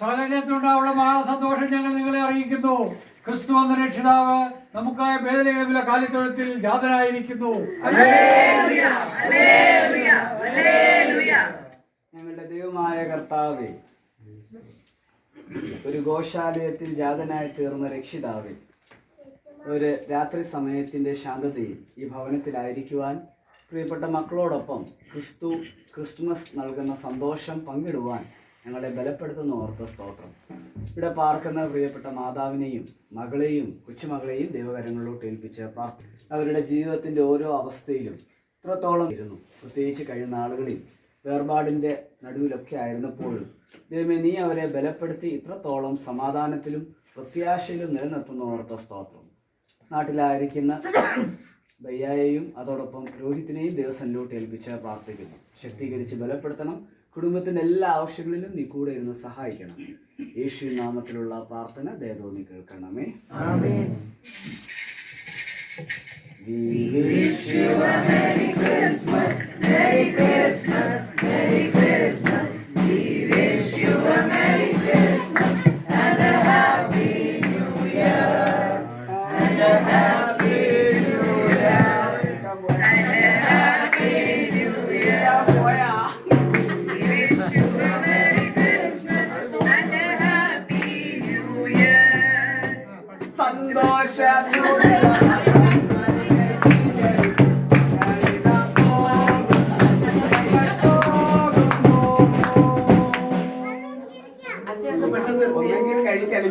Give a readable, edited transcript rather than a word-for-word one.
സകലത്തിലുണ്ടാവുള്ള മഹാസന്തോഷം ഞങ്ങൾ നിങ്ങളെ അറിയിക്കുന്നു. ക്രിസ്തു എന്ന രക്ഷിതാവ് നമുക്കായ ബേത്ലഹേമിലെ കാലിത്തൊഴുത്തിൽ ജാതനായിരിക്കുന്നു. ഞങ്ങളുടെ ദൈവമായ കർത്താവേ, ഒരു ഗോശാലയത്തിൽ ജാതനായി തീർന്ന രക്ഷിതാവേ, ഒരു രാത്രി സമയത്തിൻ്റെ ശാന്തതയിൽ ഈ ഭവനത്തിലായിരിക്കുവാൻ പ്രിയപ്പെട്ട മക്കളോടൊപ്പം ക്രിസ്തുമസ് നൽകുന്ന സന്തോഷം പങ്കിടുവാൻ ഞങ്ങളെ ബലപ്പെടുത്തുന്ന ഓർത്ത സ്തോത്രം. ഇവിടെ പാർക്കുന്ന പ്രിയപ്പെട്ട മാതാവിനെയും മകളെയും കൊച്ചുമകളെയും ദൈവകരങ്ങളിലോട്ട് ഏൽപ്പിച്ച് പ്രാർത്ഥന. അവരുടെ ജീവിതത്തിൻ്റെ ഓരോ അവസ്ഥയിലും ഇത്രത്തോളം ഇരുന്നു, പ്രത്യേകിച്ച് കഴിഞ്ഞ നാളുകളിൽ വേർപാടിൻ്റെ നടുവിലൊക്കെ ആയിരുന്നപ്പോഴും ദൈവമേ, നീ അവരെ ബലപ്പെടുത്തി ഇത്രത്തോളം സമാധാനത്തിലും പ്രത്യാശയിലും നിലനിർത്തുന്ന ഓർത്ത സ്തോത്രം. നാട്ടിലായിരിക്കുന്ന ബയ്യായെയും അതോടൊപ്പം രോഹിത്തിനെയും ദൈവസന്നിധിയിലോട്ട് ഏൽപ്പിച്ച് പ്രാർത്ഥിക്കുന്നു. ശക്തീകരിച്ച് ബലപ്പെടുത്തണം. കുടുംബത്തിൻ്റെ എല്ലാ ആവശ്യങ്ങളിലും നീ കൂടെ ഇരുന്ന് സഹായിക്കണം. യേശു നാമത്തിലുള്ള പ്രാർത്ഥന ദയതോന്നി കേൾക്കണമേ. ആമേൻ. We wish you a Merry Christmas, Merry Christmas, Merry Christmas. We wish you a Merry Christmas and a Happy New Year, and a Happy New Year, and a Happy New Year. We wish you a Merry Christmas and a Happy New Year. സന്തോഷ കഴിക്കാൻ